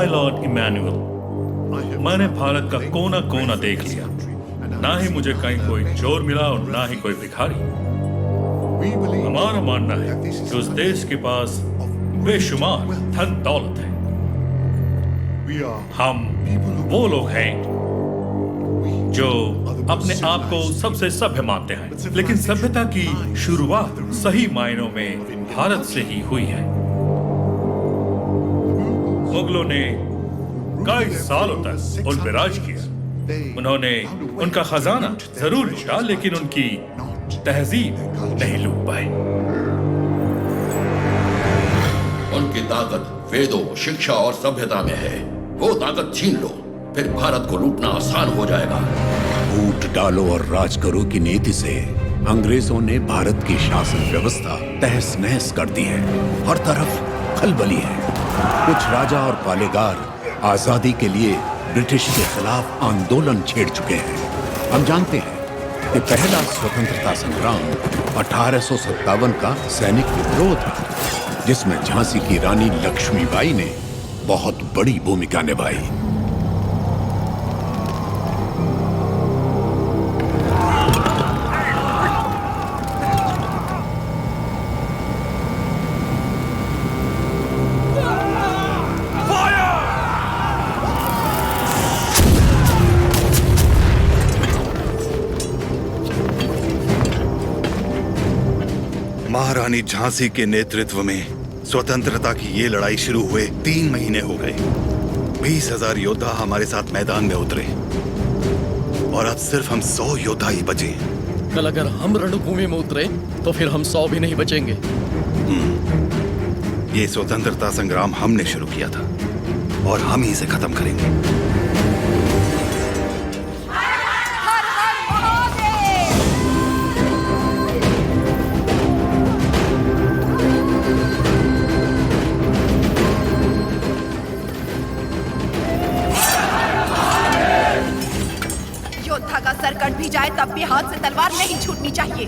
My Lord Emmanuel, मैंने भारत का कोना कोना देख लिया। ना ही मुझे कहीं कोई चोर मिला और ना ही कोई भिखारी। हमारा मानना है कि उस देश के पास बेशुमार धन दौलत है। हम वो लोग हैं जो अपने आप को सबसे सभ्य मानते हैं, लेकिन सभ्यता की शुरुआत सही मायनों में भारत से ही हुई है। मुगलों ने कई सालों तक उन पर राज किया। उन्होंने उनका खजाना जरूर लूटा, लेकिन उनकी तहजीब नहीं लूट पाए। उनकी ताकत वेदों, शिक्षा और सभ्यता में है। वो ताकत छीन लो, फिर भारत को लूटना आसान हो जाएगा। फूट डालो और राज करो की नीति से अंग्रेजों ने भारत की शासन व्यवस्था तहस नहस कर दी है। हर तरफ खलबली है। कुछ राजा और पालेगार आजादी के लिए ब्रिटिश के खिलाफ आंदोलन छेड़ चुके हैं। हम जानते हैं कि पहला स्वतंत्रता संग्राम 1857 का सैनिक विद्रोह था, जिसमें झांसी की रानी लक्ष्मीबाई ने बहुत बड़ी भूमिका निभाई। महारानी झांसी के नेतृत्व में स्वतंत्रता की ये लड़ाई शुरू हुए 3 महीने हो गए। 20,000 योद्धा हमारे साथ मैदान में उतरे और अब सिर्फ हम 100 योद्धा ही बचे हैं। कल अगर हम रणभूमि में उतरे तो फिर हम 100 भी नहीं बचेंगे। ये स्वतंत्रता संग्राम हमने शुरू किया था और हम ही इसे खत्म करेंगे। सरकट भी जाए तब भी हाथ से तलवार नहीं छूटनी चाहिए।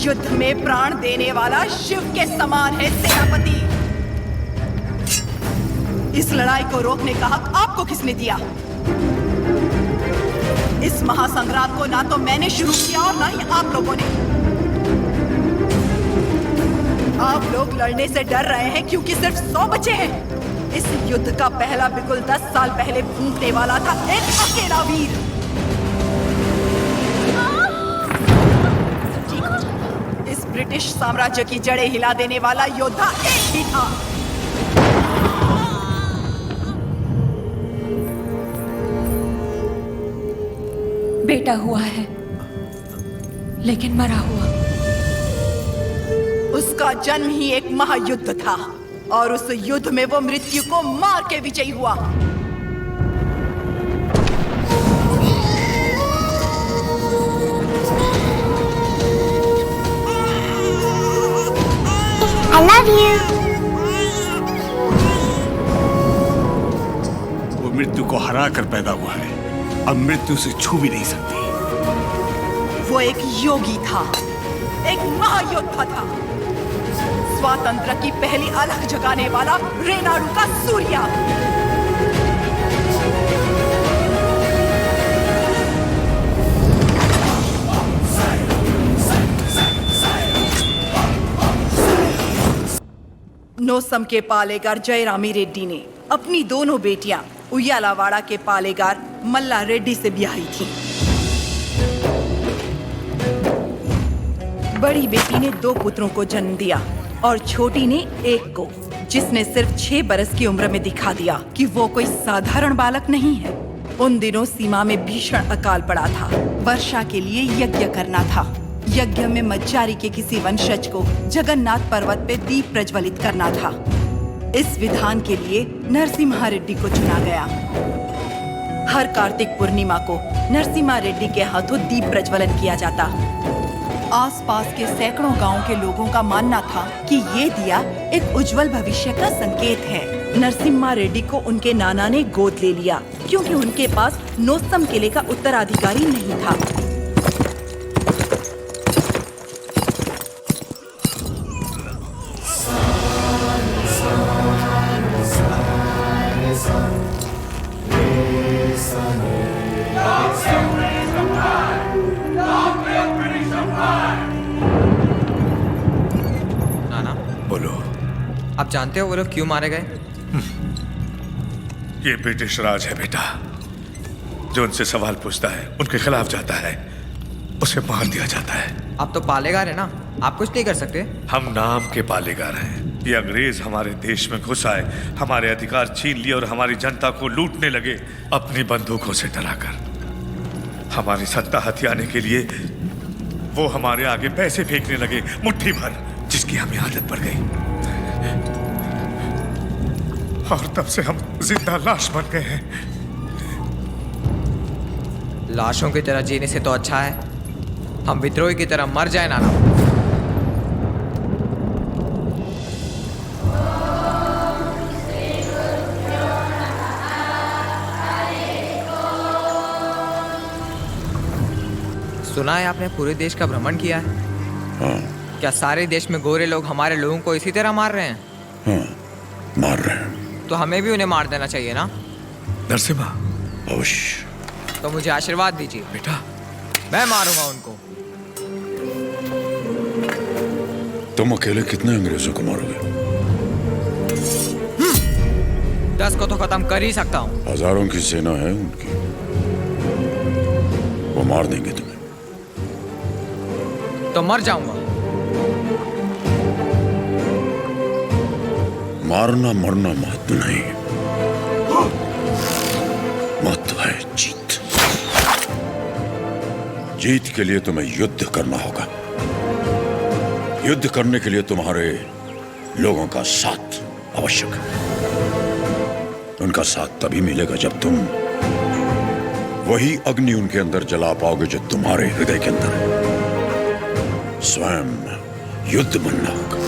युद्ध में प्राण देने वाला शिव के समान है सेनापति। इस लड़ाई को रोकने का हक आपको किसने दिया? इस महासंग्राम को ना तो मैंने शुरू किया और ना ही आप लोगों ने। आप लोग लड़ने से डर रहे हैं क्योंकि सिर्फ 100 बचे हैं। इस युद्ध का पहला बिगुल 10 साल पहले फूंकने वाला था एक अकेला वीर। ब्रिटिश साम्राज्य की जड़ें हिला देने वाला योद्धा एक ही था। बेटा हुआ है, लेकिन मरा हुआ। उसका जन्म ही एक महायुद्ध था और उस युद्ध में वो मृत्यु को मार के विजयी हुआ। I love you. वो मृत्यु को हरा कर पैदा हुआ है, अब मृत्यु से छू भी नहीं सकती। वो एक योगी था, एक महायोद्धा था, स्वातंत्र की पहली अलख जगाने वाला रेनाडू का सूर्या। नोसम के पालेगार जयरामी रेड्डी ने अपनी दोनों बेटियां उయ్యాలవాడ के पालेगार मल्ला रेड्डी से ब्याही थी। बड़ी बेटी ने 2 पुत्रों को जन्म दिया और छोटी ने एक को, जिसने सिर्फ 6 बरस की उम्र में दिखा दिया कि वो कोई साधारण बालक नहीं है। उन दिनों सीमा में भीषण अकाल पड़ा था। वर्षा के लिए यज्ञ करना था। यज्ञ में मज्जारी के किसी वंशज को जगन्नाथ पर्वत पे दीप प्रज्वलित करना था। इस विधान के लिए नरसिम्हा रेड्डी को चुना गया। हर कार्तिक पूर्णिमा को नरसिम्हा रेड्डी के हाथों दीप प्रज्वलन किया जाता। आसपास के सैकड़ों गांवों के लोगों का मानना था कि ये दिया एक उज्जवल भविष्य का संकेत है। नरसिम्हा रेड्डी को उनके नाना ने गोद ले लिया क्योंकि उनके पास नोसम किले का उत्तराधिकारी नहीं था। sun. बोलो। आप जानते हो वो लोग क्यों मारे गए? ये ब्रिटिश राज है बेटा। जो उनसे सवाल पूछता है, उनके खिलाफ जाता है, उसे मार दिया जाता है। आप तो पालेगार है ना, आप कुछ नहीं कर सकते। हम नाम के पालेगार हैं। ये अंग्रेज हमारे देश में घुस आए, हमारे अधिकार छीन लिए और हमारी जनता को लूटने लगे अपनी बंदूकों से डराकर। हमारी सत्ता हथियाने के लिए वो हमारे आगे पैसे फेंकने लगे, मुट्ठी भर, जिसकी हमें आदत पड़ गई। और तब से हम जिंदा लाश बन गए हैं। लाशों की तरह जीने से तो अच्छा है हम विद्रोही की तरह मर जाए नाना। सुना है आपने पूरे देश का भ्रमण किया है? हाँ। क्या सारे देश में गोरे लोग हमारे लोगों को इसी तरह मार रहे हैं? हाँ, मार रहे हैं। तो हमें भी उन्हें मार देना चाहिए ना? नरसिम्हा, अवश्य। तो मुझे आशीर्वाद दीजिए बेटा। मैं मारूंगा उनको। तुम अकेले कितने अंग्रेजों को मारोगे? 10 को तो खत्म कर ही सकता हूँ। हजारों की सेना है उनकी, वो मार देंगे तुम्हें। तो मर जाऊंगा। मारना मरना महत्व नहीं, महत्व है जीत। जीत के लिए तुम्हें युद्ध करना होगा। युद्ध करने के लिए तुम्हारे लोगों का साथ आवश्यक है। उनका साथ तभी मिलेगा जब तुम वही अग्नि उनके अंदर जला पाओगे जो तुम्हारे हृदय के अंदर है। स्वयं युद्ध बनना होगा।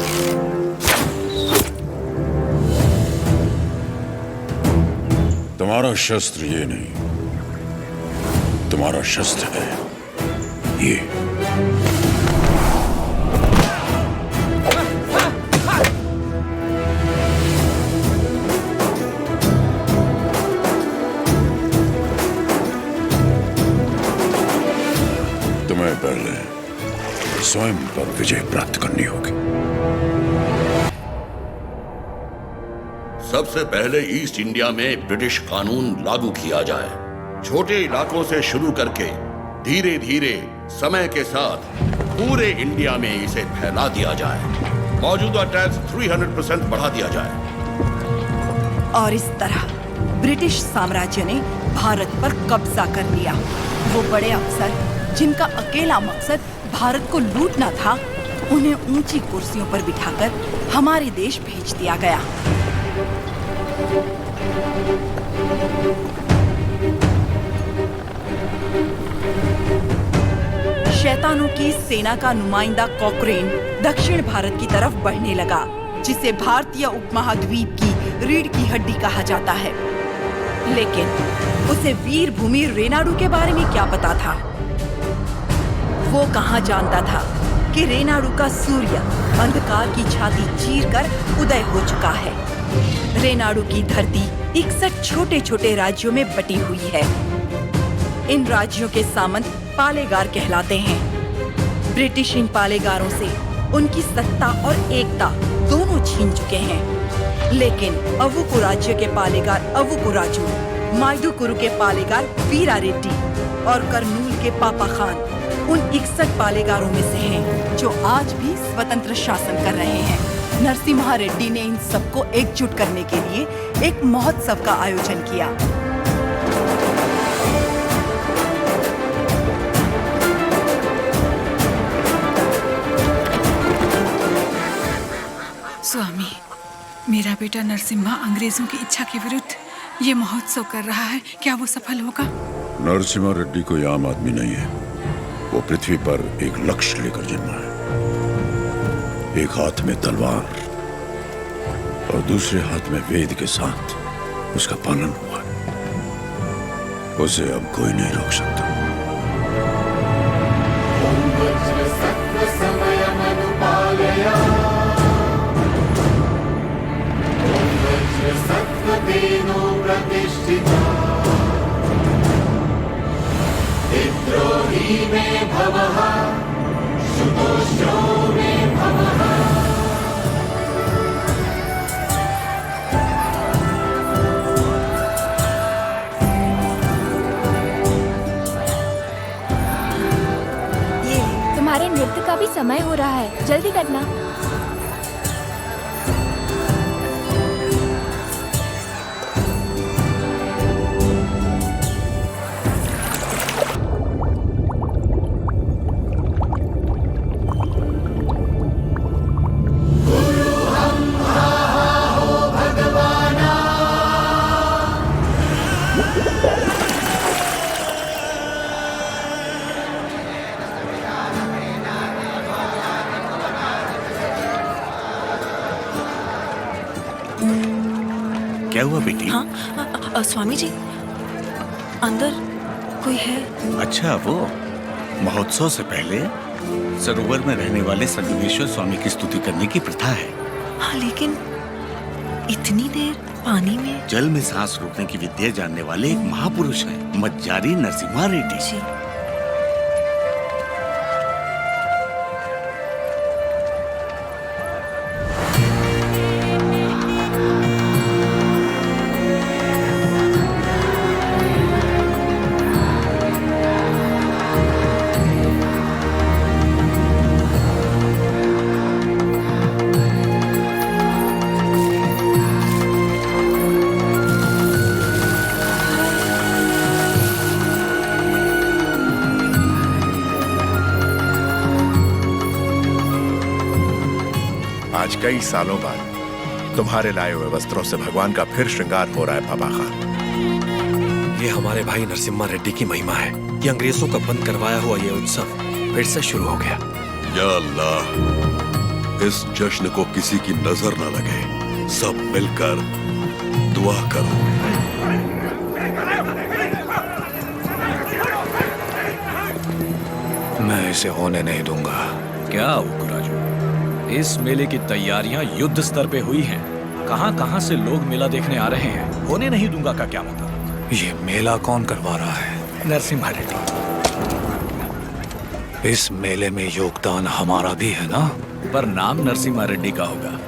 तुम्हारा शस्त्र ये नहीं, तुम्हारा शस्त्र है ये। तुम्हें पहले स्वयं पर विजय प्राप्त करनी होगी। सबसे पहले ईस्ट इंडिया में ब्रिटिश कानून लागू किया जाए। छोटे इलाकों से शुरू करके धीरे धीरे समय के साथ पूरे इंडिया में इसे फैला दिया जाए। मौजूदा टैक्स 300% बढ़ा दिया जाए। और इस तरह ब्रिटिश साम्राज्य ने भारत पर कब्जा कर लिया। वो बड़े अफसर जिनका अकेला मकसद भारत को लूटना था, उन्हें ऊंची कुर्सियों पर बिठाकर हमारे देश भेज दिया गया। शैतानों की सेना का नुमाइंदा कॉकरेन दक्षिण भारत की तरफ बढ़ने लगा, जिसे भारतीय उपमहाद्वीप की रीढ़ की हड्डी कहा जाता है। लेकिन उसे वीर भूमि रेनाडू के बारे में क्या पता था? वो कहाँ जानता था कि रेनाडू का सूर्य अंधकार की छाती चीरकर उदय हो चुका है। रेनाडू की धरती 61 छोटे छोटे राज्यों में बटी हुई है। इन राज्यों के सामंत पालेगार कहलाते हैं। ब्रिटिश इन पालेगारों से उनकी सत्ता और एकता दोनों छीन चुके हैं। लेकिन अवुकु राज्य के पालेगार अवुकु राजू, माइदुकुरु के पालेगार वीरा रेड्डी और कर्नूल के पापा खान उन 61 पालेगारों में से हैं जो आज भी स्वतंत्र शासन कर रहे हैं। नरसिम्हा रेड्डी ने इन सबको एकजुट करने के लिए एक महोत्सव का आयोजन किया। स्वामी, मेरा बेटा नरसिम्हा अंग्रेजों की इच्छा के विरुद्ध ये महोत्सव कर रहा है। क्या वो सफल होगा? नरसिम्हा रेड्डी कोई आम आदमी नहीं है। वो पृथ्वी पर एक लक्ष्य लेकर जन्मा है। एक हाथ में तलवार और दूसरे हाथ में वेद के साथ उसका पालन हुआ। उसे अब कोई नहीं रोक सकता। विद्रोही में भवः, शुतोषो में भवः। नृत्य का भी समय हो रहा है, जल्दी करना। क्या हुआ बेटी? हाँ, स्वामी जी, अंदर कोई है? अच्छा, वो महोत्सव से पहले सरोवर में रहने वाले संगमेश्वर स्वामी की स्तुति करने की प्रथा है। हाँ, लेकिन इतनी देर पानी में? जल में सांस रोकने की विद्या जानने वाले एक महापुरुष हैं, मज्जारी नरसिम्हा रेड्डी। जी। आज कई सालों बाद तुम्हारे लाए हुए वस्त्रों से भगवान का फिर श्रृंगार हो रहा है बाबा खान। ये हमारे भाई नरसिम्हा रेड्डी की महिमा है कि अंग्रेजों का बंद करवाया हुआ ये उत्सव फिर से शुरू हो गया। या अल्लाह, इस जश्न को किसी की नजर न लगे, सब मिलकर दुआ करो। मैं इसे होने नहीं दूंगा। क्या उकराजू, इस मेले की तैयारियां युद्ध स्तर पे हुई हैं। कहां-कहां से लोग मेला देखने आ रहे हैं। होने नहीं दूंगा का क्या मतलब? ये मेला कौन करवा रहा है? नरसिम्हा रेड्डी। इस मेले में योगदान हमारा भी है ना? पर नाम नरसिम्हा रेड्डी का होगा।